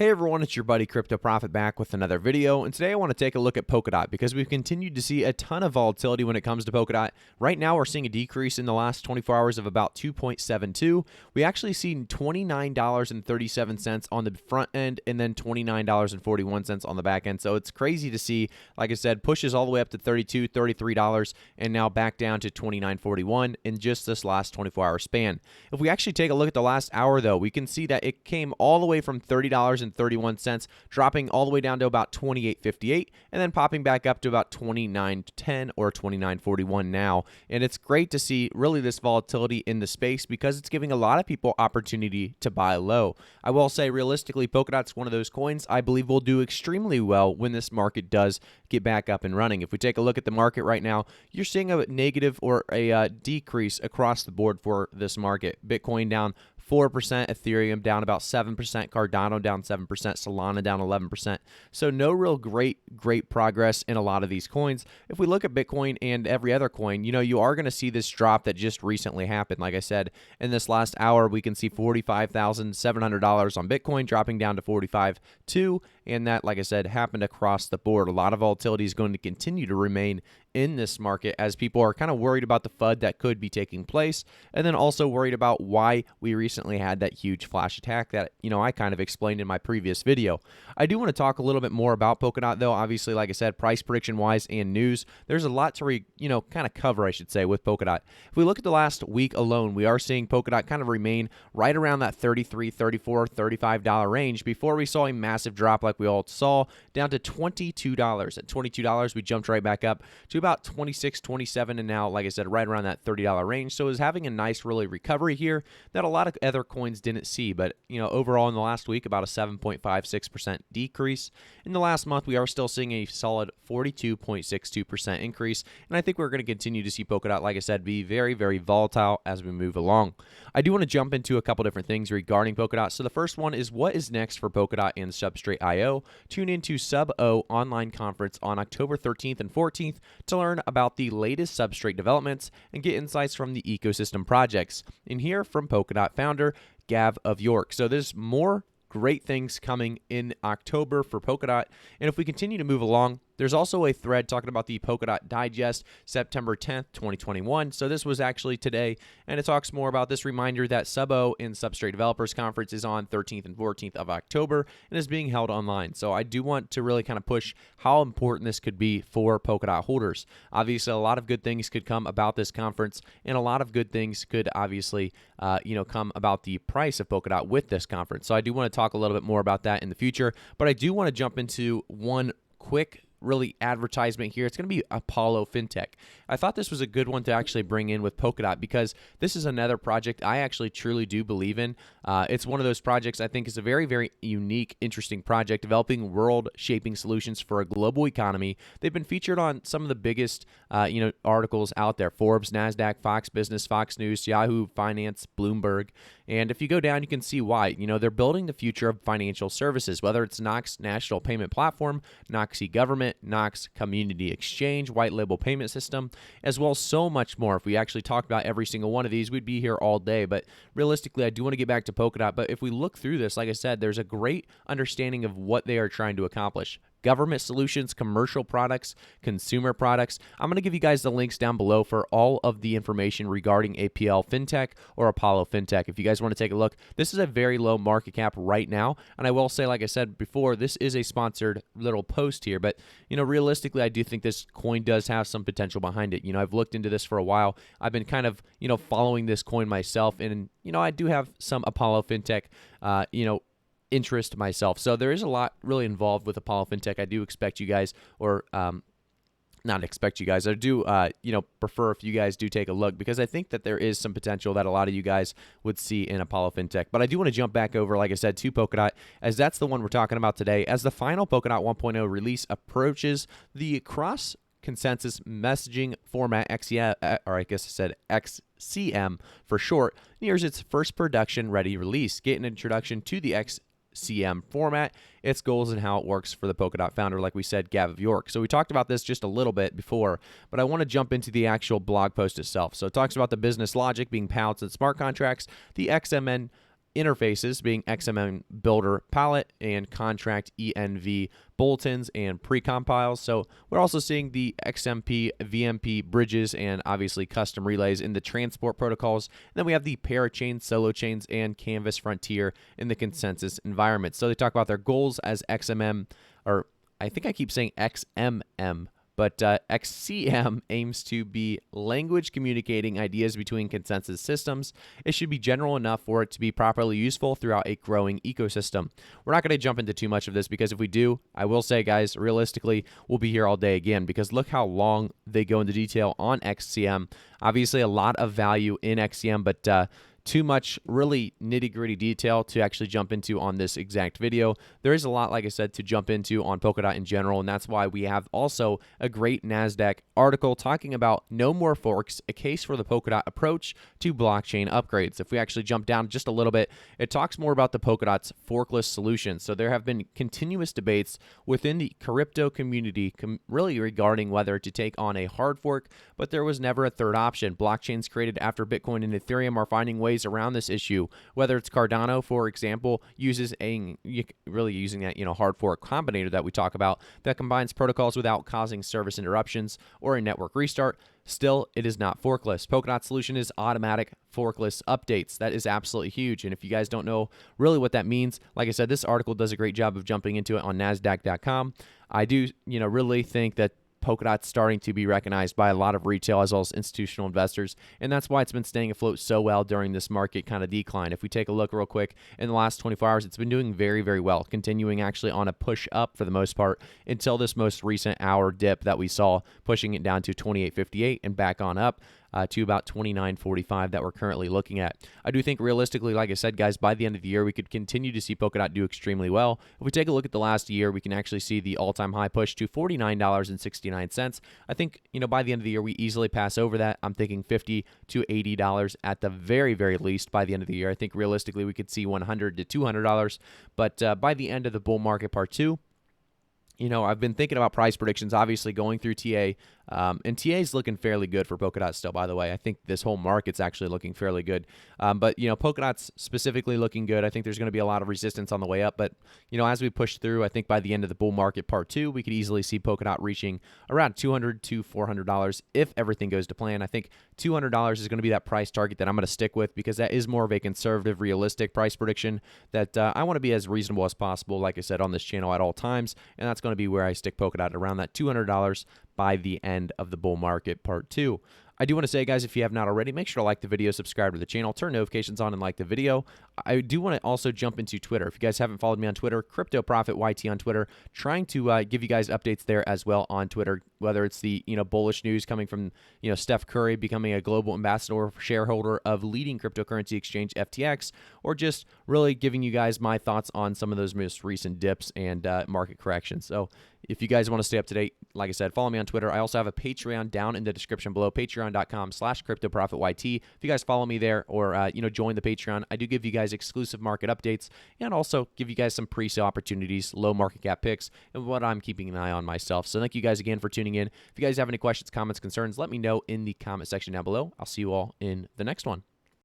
Hey everyone, it's your buddy Crypto Profit back with another video, and today I want to take a look at Polkadot because we've continued to see a ton of volatility when it comes to Polkadot. Right now we're seeing a decrease in the last 24 hours of about 2.72. We actually seen $29.37 on the front end and then $29.41 on the back end. So it's crazy to see, like I said, pushes all the way up to $32, $33 and now back down to $29.41 in just this last 24-hour span. If we actually take a look at the last hour though, we can see that it came all the way from $30.31, dropping all the way down to about $28.58, and then popping back up to about $29.10 or $29.41 now. And it's great to see really this volatility in the space because it's giving a lot of people opportunity to buy low. I will say realistically, Polkadot's one of those coins I believe will do extremely well when this market does get back up and running. If we take a look at the market right now, you're seeing a negative or a decrease across the board for this market. Bitcoin down 4%, Ethereum down about 7%, Cardano down 7%, Solana down 11%. So no real great progress in a lot of these coins. If we look at Bitcoin and every other coin, you are going to see this drop that just recently happened. Like I said, in this last hour, we can see $45,700 on Bitcoin dropping down to $45,200, and that, like I said, happened across the board. A lot of volatility is going to continue to remain in this market as people are kind of worried about the FUD that could be taking place, and then also worried about why we recently had that huge flash attack that I kind of explained in my previous video. I do want to talk a little bit more about Polkadot though. Obviously, like I said, price prediction wise and news, there's a lot to kind of cover, I should say, with Polkadot. If we look at the last week alone, we are seeing Polkadot kind of remain right around that $33, $34, $35 range before we saw a massive drop like we all saw down to $22. At $22, we jumped right back up to about 26, 27, and now, like I said, right around that $30 range. So it was having a nice really recovery here that a lot of other coins didn't see. But overall in the last week, about a 7.56% decrease. In the last month, we are still seeing a solid 42.62% increase, and I think we're going to continue to see Polkadot, like I said, be very, very volatile as we move along. I do want to jump into a couple different things regarding Polkadot. So the first one is what is next for Polkadot and Substrate IO. Tune into Sub-O online conference on October 13th and 14th to learn about the latest Substrate developments and get insights from the ecosystem projects, and hear from Polkadot founder Gav of York. So there's more great things coming in October for Polkadot. And if we continue to move along, there's also a thread talking about the Polkadot Digest September 10th, 2021. So this was actually today, and it talks more about this reminder that Sub-O and Substrate Developers Conference is on 13th and 14th of October and is being held online. So I do want to really kind of push how important this could be for Polkadot holders. Obviously, a lot of good things could come about this conference, and a lot of good things could obviously come about the price of Polkadot with this conference. So I do want to talk a little bit more about that in the future, but I do want to jump into one quick advertisement here. It's going to be Apollo Fintech. I thought this was a good one to actually bring in with Polkadot because this is another project I actually truly do believe in. It's one of those projects I think is a very, very unique, interesting project developing world-shaping solutions for a global economy. They've been featured on some of the biggest articles out there: Forbes, NASDAQ, Fox Business, Fox News, Yahoo Finance, Bloomberg. And if you go down, you can see why. They're building the future of financial services, whether it's Knox National Payment Platform, Knox eGovernment, Knox Community Exchange, white label payment system, as well as so much more. If we actually talked about every single one of these, we'd be here all day. But realistically, I do want to get back to Polkadot. But if we look through this, like I said, there's a great understanding of what they are trying to accomplish. Government solutions, commercial products, consumer products. I'm going to give you guys the links down below for all of the information regarding APL Fintech or Apollo Fintech. If you guys want to take a look, this is a very low market cap right now. And I will say, like I said before, this is a sponsored little post here. But, realistically, I do think this coin does have some potential behind it. I've looked into this for a while. I've been kind of, following this coin myself. And, I do have some Apollo Fintech, interest myself. So there is a lot really involved with Apollo Fintech. I do expect you guys, or not expect you guys, I do prefer if you guys do take a look, because I think that there is some potential that a lot of you guys would see in Apollo Fintech. But I do want to jump back over, like I said, to Polkadot, as that's the one we're talking about today. As the final Polkadot 1.0 release approaches, the cross consensus messaging format XCM, or I guess I said XCM for short, nears its first production ready release. Get an introduction to the XCM format, its goals, and how it works for the Polkadot founder, like we said, Gav of York. So we talked about this just a little bit before, but I want to jump into the actual blog post itself. So it talks about the business logic being pounced and smart contracts, the XMN interfaces being XMM Builder Palette and Contract ENV bulletins and precompiles. So we're also seeing the XMP, VMP bridges, and obviously custom relays in the transport protocols. And then we have the parachain, solo chains, and Canvas Frontier in the consensus environment. So they talk about their goals as XMM, or I think I keep saying XMM, but XCM aims to be language communicating ideas between consensus systems. It should be general enough for it to be properly useful throughout a growing ecosystem. We're not going to jump into too much of this because if we do, I will say, guys, realistically, we'll be here all day again because look how long they go into detail on XCM. Obviously, a lot of value in XCM, but too much really nitty-gritty detail to actually jump into on this exact video. There is a lot, like I said, to jump into on Polkadot in general, and that's why we have also a great NASDAQ article talking about no more forks, a case for the Polkadot approach to blockchain upgrades. If we actually jump down just a little bit, it talks more about the Polkadot's forkless solution. So there have been continuous debates within the crypto community really regarding whether to take on a hard fork, but there was never a third option. Blockchains created after Bitcoin and Ethereum are finding ways around this issue, whether it's Cardano, for example, uses really using that hard fork combinator that we talk about that combines protocols without causing service interruptions or a network restart. Still, it is not forkless. Polkadot's solution is automatic forkless updates. That is absolutely huge. And if you guys don't know really what that means, like I said, this article does a great job of jumping into it on NASDAQ.com. I do, really think that Polkadot's starting to be recognized by a lot of retail as well as institutional investors, and that's why it's been staying afloat so well during this market kind of decline. If we take a look real quick, in the last 24 hours, it's been doing very, very well, continuing actually on a push up for the most part until this most recent hour dip that we saw, pushing it down to 28.58 and back on up to about 29.45 that we're currently looking at. I do think realistically, like I said, guys, by the end of the year, we could continue to see Polkadot do extremely well. If we take a look at the last year, we can actually see the all-time high push to $49.69. I think, by the end of the year, we easily pass over that. I'm thinking $50 to $80 at the very, very least by the end of the year. I think realistically, we could see $100 to $200, but by the end of the bull market part two, I've been thinking about price predictions, obviously going through TA, and TA is looking fairly good for Polkadot still, by the way. I think this whole market's actually looking fairly good. But, Polkadot's specifically looking good. I think there's going to be a lot of resistance on the way up. But, as we push through, I think by the end of the bull market part two, we could easily see Polkadot reaching around $200 to $400 if everything goes to plan. I think $200 is going to be that price target that I'm going to stick with because that is more of a conservative, realistic price prediction that I want to be as reasonable as possible, like I said, on this channel at all times. And that's going to be where I stick Polkadot around that $200 by the end of the bull market part two. I do want to say, guys, if you have not already, make sure to like the video, subscribe to the channel, turn notifications on, and like the video. I do want to also jump into Twitter. If you guys haven't followed me on Twitter, Crypto Profit YT on Twitter, trying to give you guys updates there as well on Twitter, whether it's the bullish news coming from Steph Curry becoming a global ambassador shareholder of leading cryptocurrency exchange FTX, or just really giving you guys my thoughts on some of those most recent dips and market corrections. So if you guys want to stay up to date, like I said, follow me on Twitter. I also have a Patreon down in the description below, patreon.com/CryptoProfitYT. If you guys follow me there or, join the Patreon, I do give you guys exclusive market updates and also give you guys some pre-sale opportunities, low market cap picks, and what I'm keeping an eye on myself. So thank you guys again for tuning in. If you guys have any questions, comments, concerns, let me know in the comment section down below. I'll see you all in the next one.